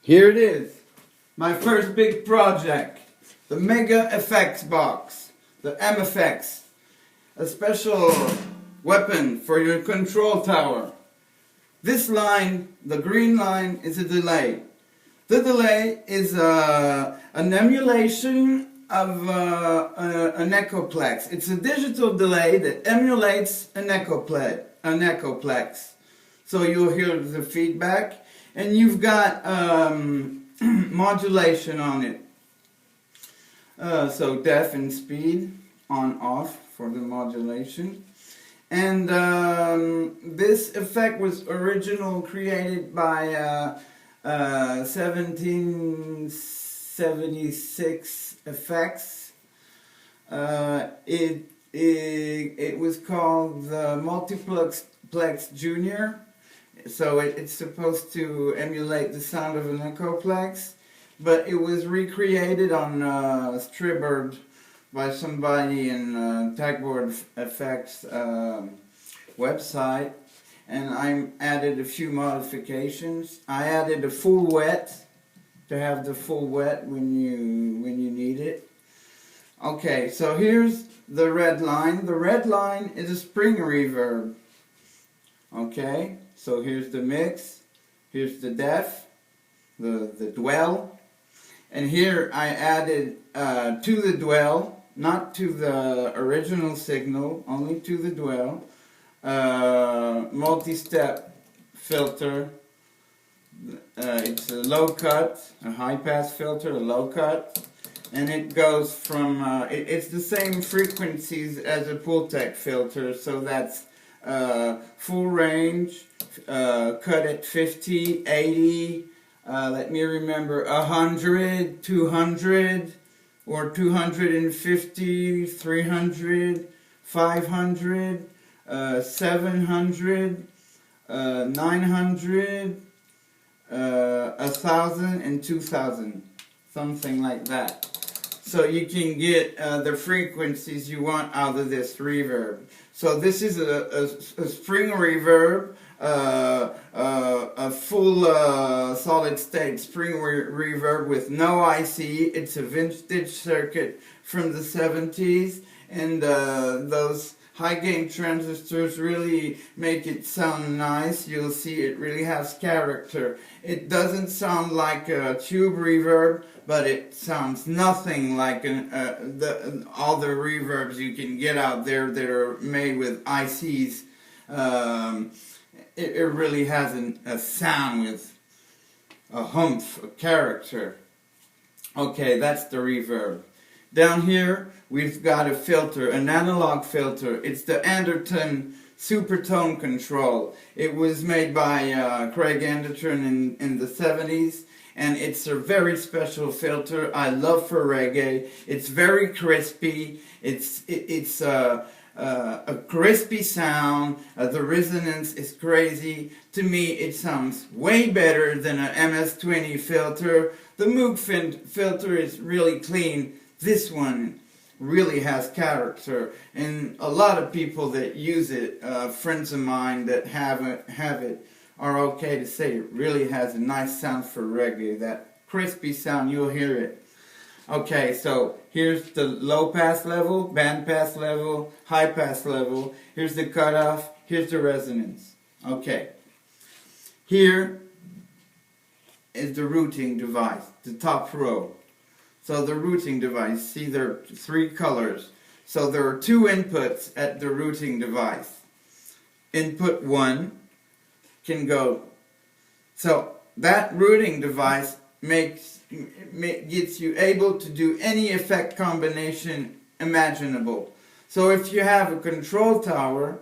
Here it is, my first big project, the Mega FX Box, the MFX, a special weapon for your control tower. This line, the green line, is a delay. The delay is an emulation of an echoplex. It's a digital delay that emulates an echoplex. So you'll hear the feedback, and you've got modulation on it. So def and speed, on off for the modulation. And this effect was originally created by 1776 effects. It was called the Multiplex Junior. So it's supposed to emulate the sound of an echoplex, but it was recreated on Reverb by somebody in Tagboard FX website, and I added a few modifications. I added a full wet to have the full wet when you need it. Okay, so here's the red line. The red line is a spring reverb. Okay, so here's the mix, here's the def, the dwell, and here I added to the dwell, not to the original signal, only to the dwell, multi-step filter. It's a low cut, a high pass filter, a low cut, and it goes from, it's the same frequencies as a Pultec filter, so that's full range, cut at 50, 80, let me remember, 100, 200, or 250, 300, 500, 700, 900, 1,000, and 2,000, something like that. So you can get the frequencies you want out of this reverb. So this is a spring reverb, a full solid state spring reverb with no IC. It's a vintage circuit from the 70s, and those high gain transistors really make it sound nice. You'll see it really has character. It doesn't sound like a tube reverb, but it sounds nothing like all the reverbs you can get out there that are made with ICs. It really has a sound with a humph, a character. Okay, that's the reverb. Down here, we've got a filter, an analog filter. It's the Anderton Supertone Control. It was made by Craig Anderton in the 70s, and it's a very special filter I love for reggae. It's very crispy. It's a crispy sound. The resonance is crazy. To me, it sounds way better than an MS-20 filter. The Moog filter is really clean. This one really has character, and a lot of people that use it, friends of mine that have it, are okay to say it really has a nice sound for reggae. That crispy sound, you'll hear it. Okay, so here's the low pass level, band pass level, high pass level. Here's the cutoff, here's the resonance. Okay, here is the routing device, the top row. So the routing device, see there are 3 colors. So there are 2 inputs at the routing device. Input 1 can go. So that routing device gets you able to do any effect combination imaginable. So if you have a control tower,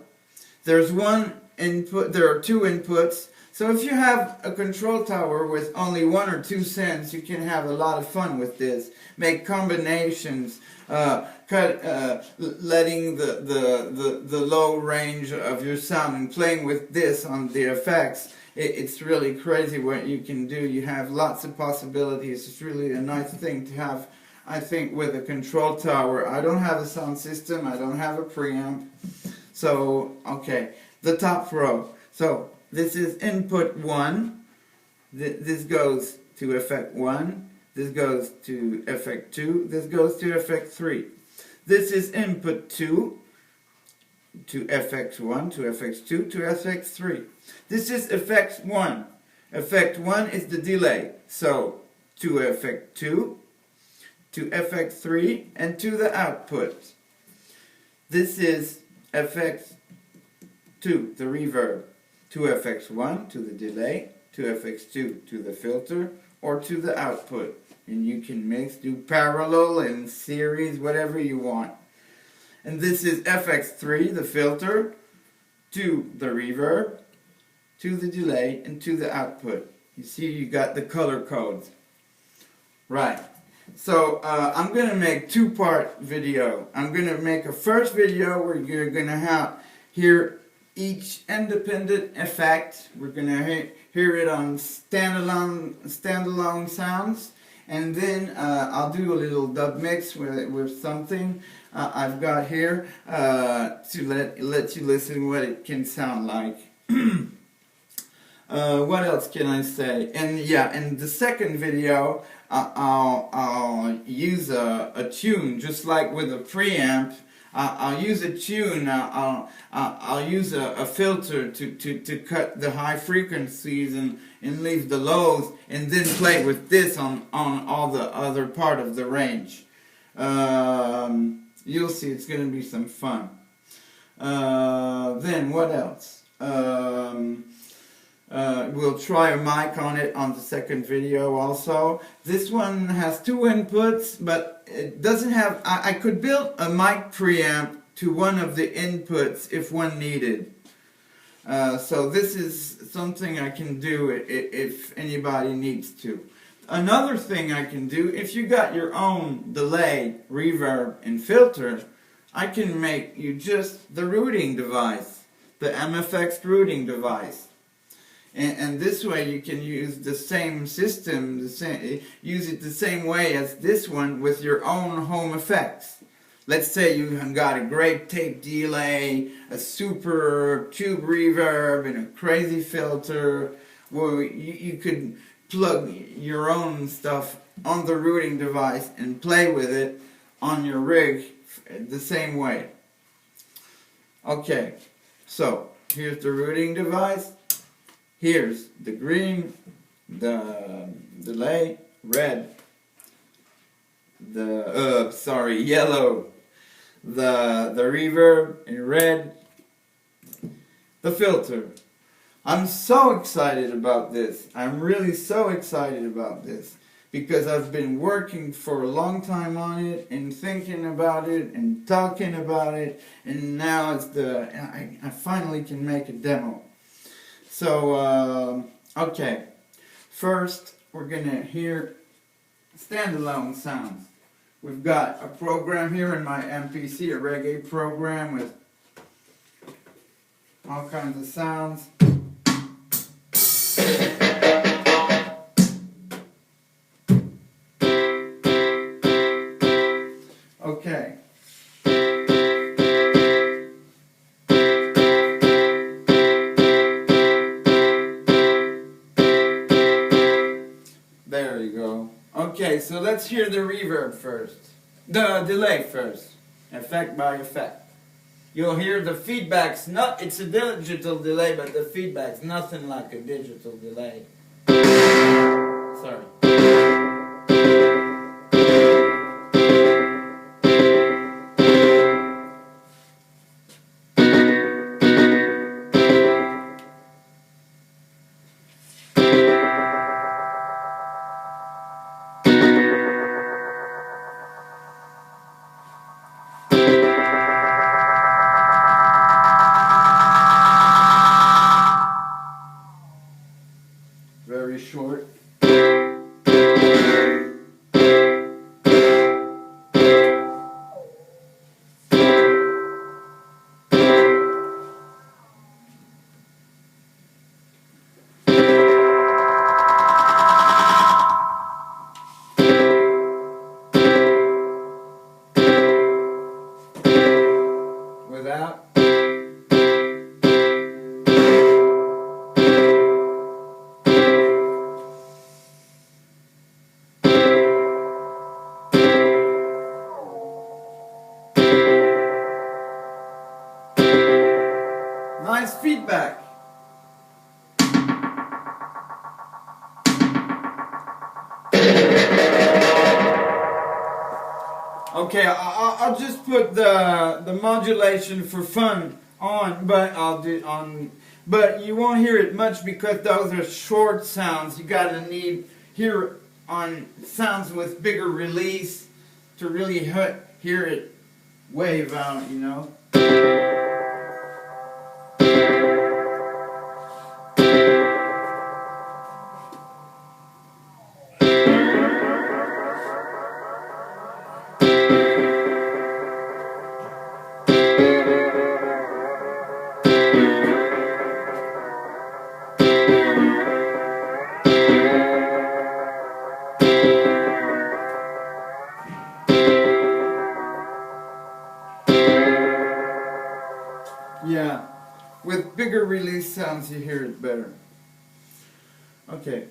there's one input, there are 2 inputs. So if you have a control tower with only 1 or 2 cents, you can have a lot of fun with this. Make combinations, letting the low range of your sound and playing with this on the effects. It's really crazy what you can do. You have lots of possibilities. It's really a nice thing to have, I think, with a control tower. I don't have a sound system. I don't have a preamp. So, okay, the top row. So this is input 1. This goes to effect 1, this goes to effect 2, this goes to effect 3. This is input 2 to FX 1, to FX 2, to FX 3. This is effect 1. Effect 1 is the delay. So, to effect 2, to effect 3, and to the output. This is effect 2, the reverb. To FX 1, to the delay, to FX 2, to the filter, or to the output. And you can mix, do parallel and series, whatever you want. And this is FX3, the filter, to the reverb, to the delay, and to the output. You see, you got the color codes. Right. So, I'm going to make two-part video. I'm going to make a first video where you're going to hear each independent effect. We're going to hear it on standalone sounds. And then I'll do a little dub mix with something I've got here to let you listen what it can sound like. What else can I say? And yeah, in the second video, I'll use a tune, just like with a preamp. I'll use a tune. I'll use a filter to cut the high frequencies and leave the lows, and then play with this on all the other part of the range. You'll see, it's going to be some fun. Then what else? We'll try a mic on it on the second video also. This one has two inputs, but it doesn't have... I could build a mic preamp to one of the inputs if one needed. So this is something I can do if anybody needs to. Another thing I can do, if you got your own delay, reverb, and filter, I can make you just the routing device, the MFX routing device. And this way you can use the same system, use it the same way as this one with your own home effects. Let's say you got a great tape delay, a super tube reverb, and a crazy filter. Well, you could plug your own stuff on the routing device and play with it on your rig the same way. Okay, so here's the routing device. Here's the green, the delay, red, yellow, the reverb, and red, the filter. I'm so excited about this. I'm really so excited about this because I've been working for a long time on it and thinking about it and talking about it, and now it's I finally can make a demo. So, okay, first we're going to hear standalone sounds. We've got a program here in my MPC, a reggae program with all kinds of sounds. Okay. There you go. Okay, so let's hear the reverb first. The delay first. Effect by effect. You'll hear the feedbacks. It's a digital delay, but the feedback's nothing like a digital delay. Sorry. Very short. Without. Okay, I'll just put the modulation for fun on, but I'll do on. But you won't hear it much because those are short sounds. You gotta hear on sounds with bigger release to really hear it wave out, you know. Yeah, with bigger release sounds you hear it better. Okay.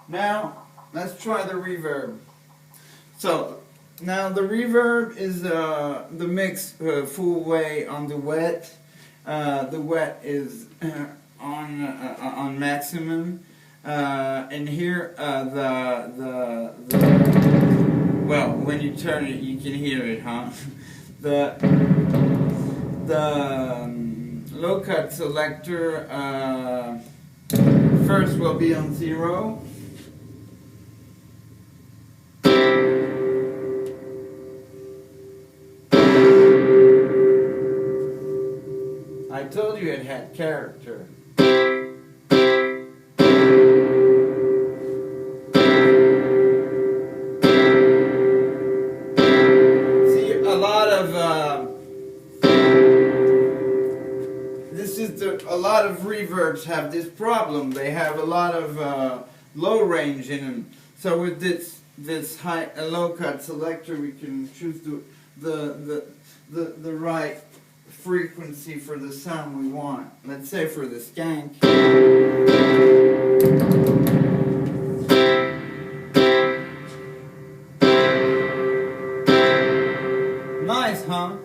Now, let's try the reverb. So, now the reverb is the mix full way on the wet. The wet is on maximum. And here well, when you turn it, you can hear it, huh? The low cut selector first will be on 0. I told you it had character. A lot of reverbs have this problem. They have a lot of low range in them. So with this low cut selector, we can choose the right frequency for the sound we want. Let's say for the skank. Nice, huh?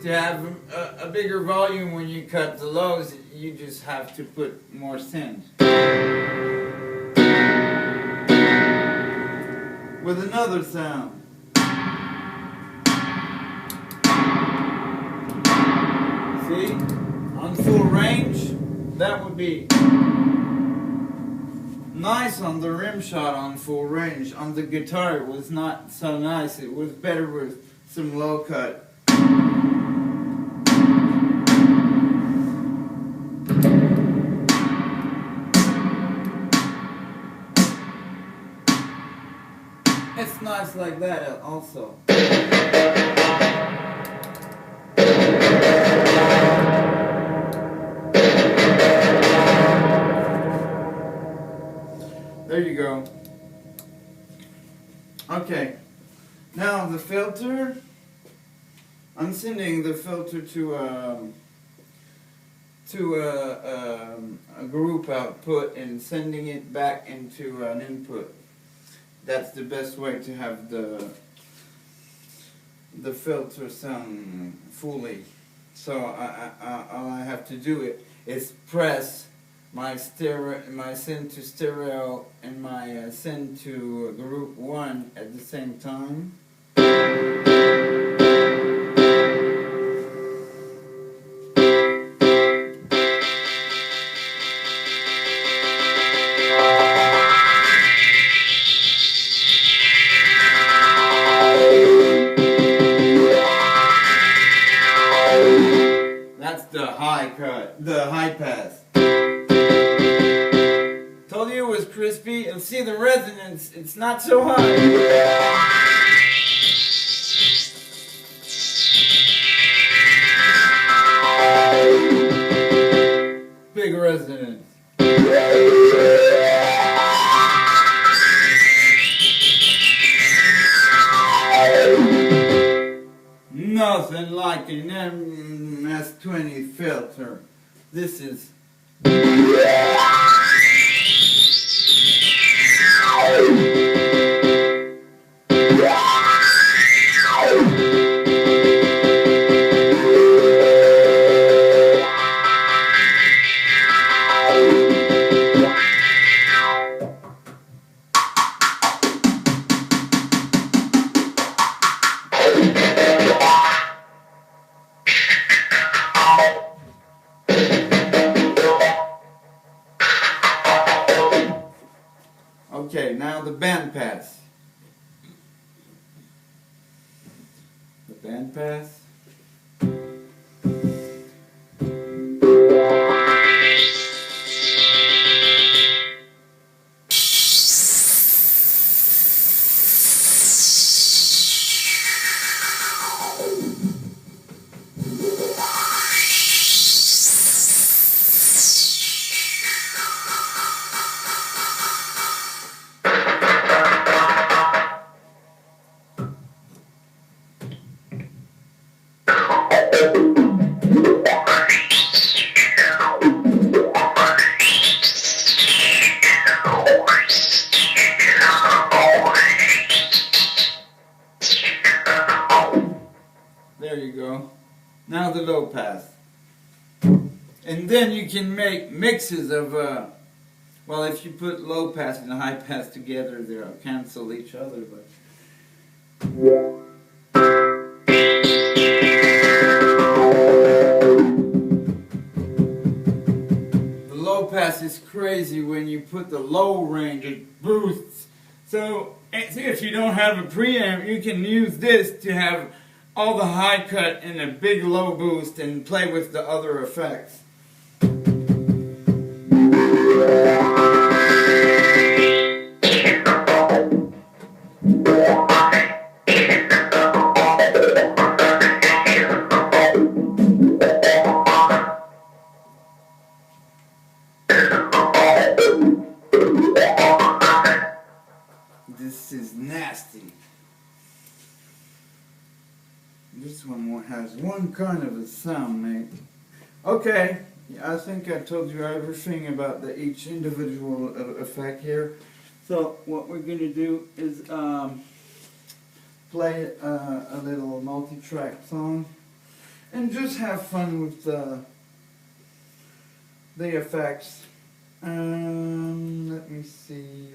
To have a bigger volume when you cut the lows, you just have to put more synth. With another sound. See? On full range, that would be nice on the rim shot on full range. On the guitar it was not so nice. It was better with some low cut. It's nice like that also. There you go. Okay. Now the filter. I'm sending the filter to a group output and sending it back into an input. That's the best way to have the filter sound fully. So all I have to do is press my send to stereo and my send to group 1 at the same time. the high pass. Told you it was crispy. And see the resonance, it's not so high. Big resonance. Nothing like an MS-20 filter. This is okay, now the band pass. The band pass. There you go. Now the low pass. And then you can make mixes of, well, if you put low pass and high pass together, they'll cancel each other. But the low pass is crazy when you put the low range, it boosts. So if you don't have a preamp, you can use this to have all the high cut and a big low boost and play with the other effects. This is nasty. This one has one kind of a sound, mate. Okay, I think I told you everything about each individual effect here. So what we're going to do is play a little multi-track song and just have fun with the effects. Let me see.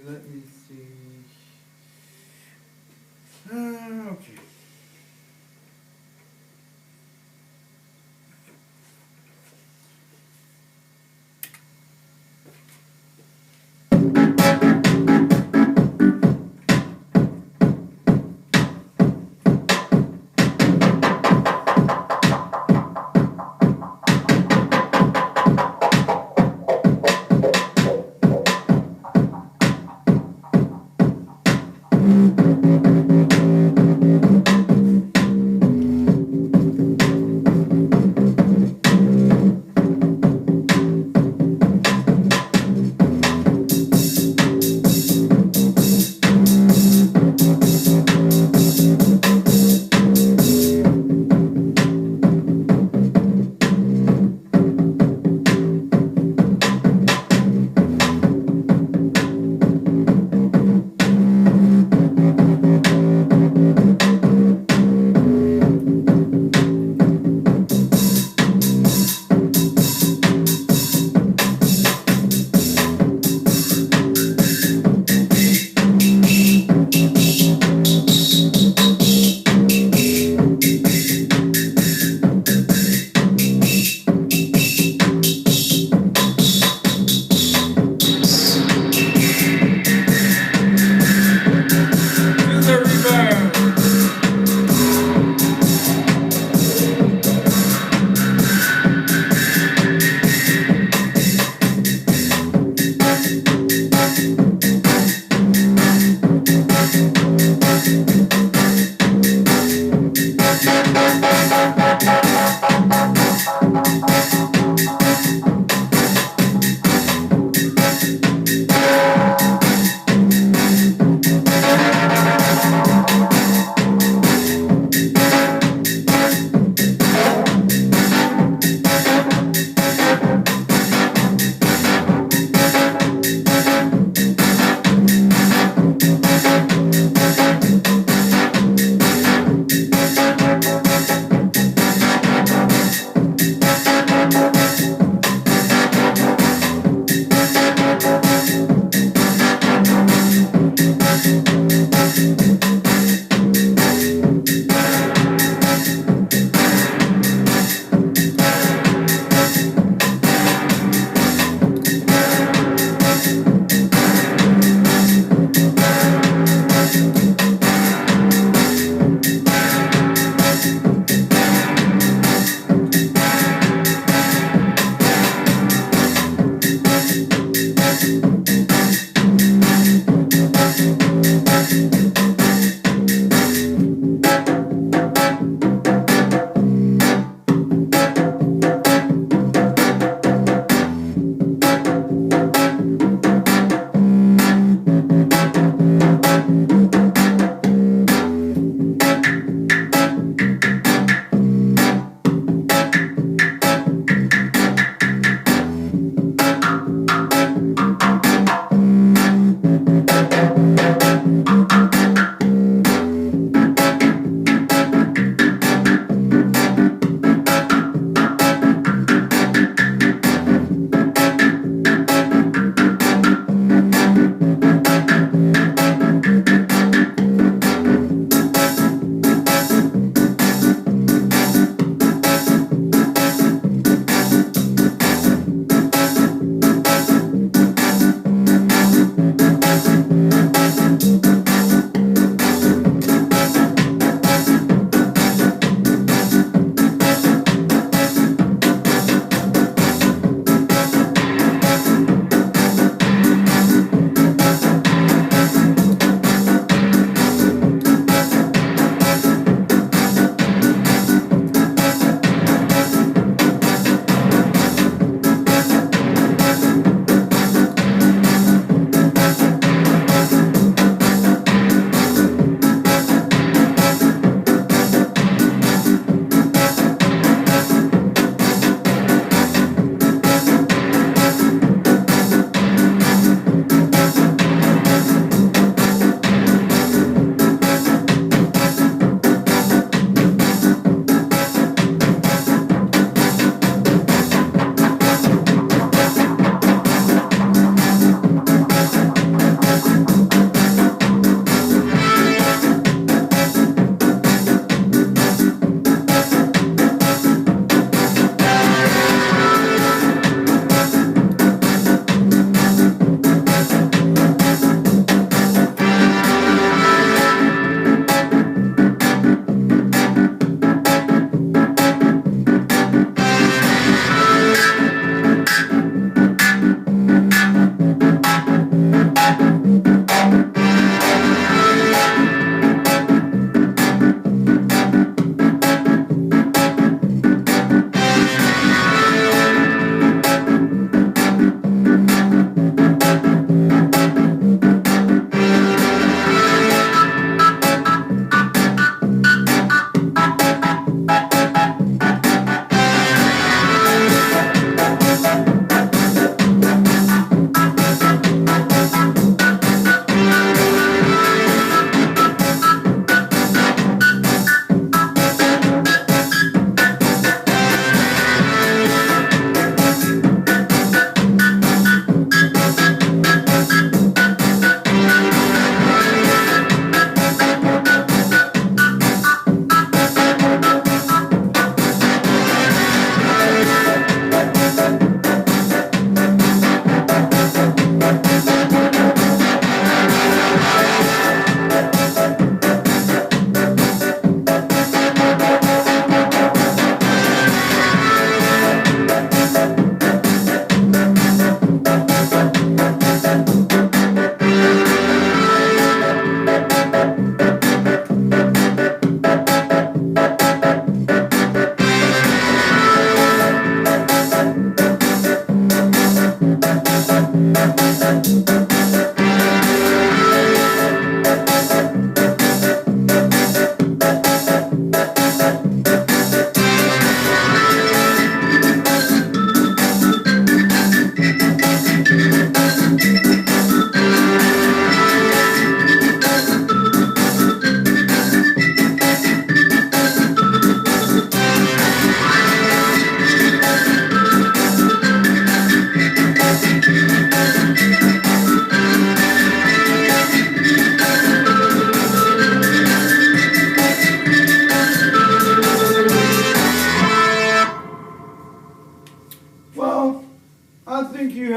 Okay.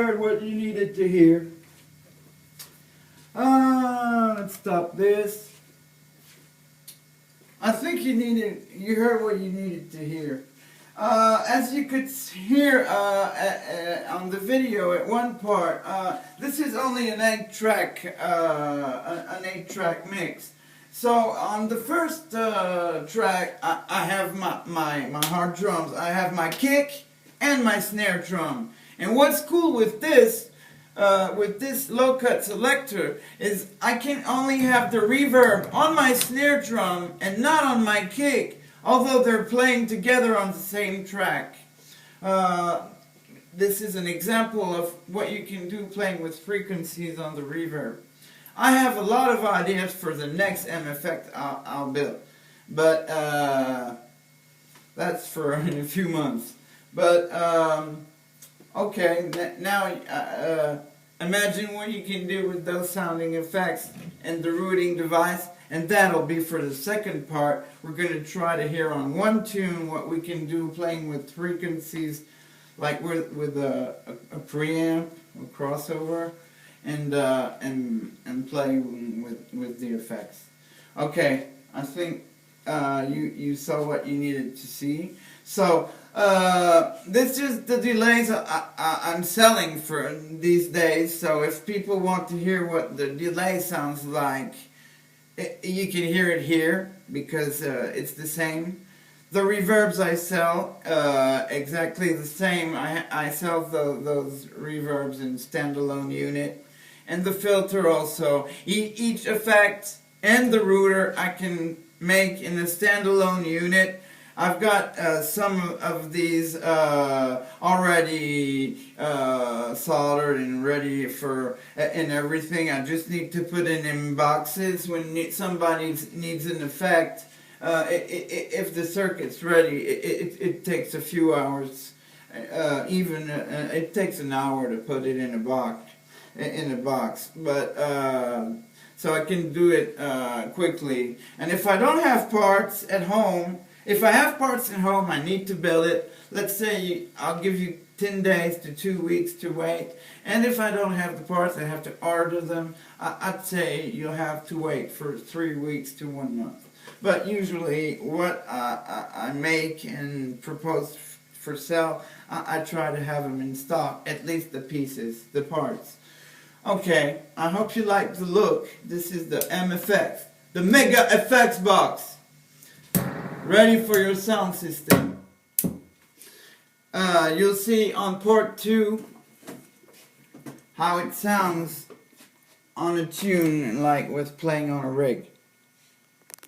heard what you needed to hear. Let's stop this. I think you heard what you needed to hear. As you could hear on the video at one part, this is only an 8-track mix. So on the first track, I have my hard drums. I have my kick and my snare drum. And what's cool with this low cut selector is I can only have the reverb on my snare drum and not on my kick, although they're playing together on the same track. This is an example of what you can do playing with frequencies on the reverb. I have a lot of ideas for the next MFX I'll build, but that's for in a few months. But okay, now imagine what you can do with those sounding effects and the routing device, and that'll be for the second part. We're going to try to hear on one tune what we can do playing with frequencies, like with a preamp, a crossover, and play with the effects. Okay, I think you saw what you needed to see. So this is the delays I'm selling for these days. So if people want to hear what the delay sounds like, you can hear it here because it's the same. The reverbs I sell, exactly the same. I sell those reverbs in standalone unit. And the filter also. Each effect and the router I can make in a standalone unit. I've got some of these already soldered and ready for and everything. I just need to put it in boxes when somebody needs an effect. If the circuit's ready, it takes a few hours. It takes an hour to put it in a box. But so I can do it quickly. And if I don't have parts at home, if I have parts at home, I need to build it. Let's say I'll give you 10 days to 2 weeks to wait. And if I don't have the parts, I have to order them. I'd say you'll have to wait for 3 weeks to 1 month. But usually what I make and propose for sale, I try to have them in stock, at least the pieces, the parts. Okay, I hope you like the look. This is the MFX, the Mega FX Box. Ready for your sound system. You'll see on port 2 how it sounds on a tune like with playing on a rig.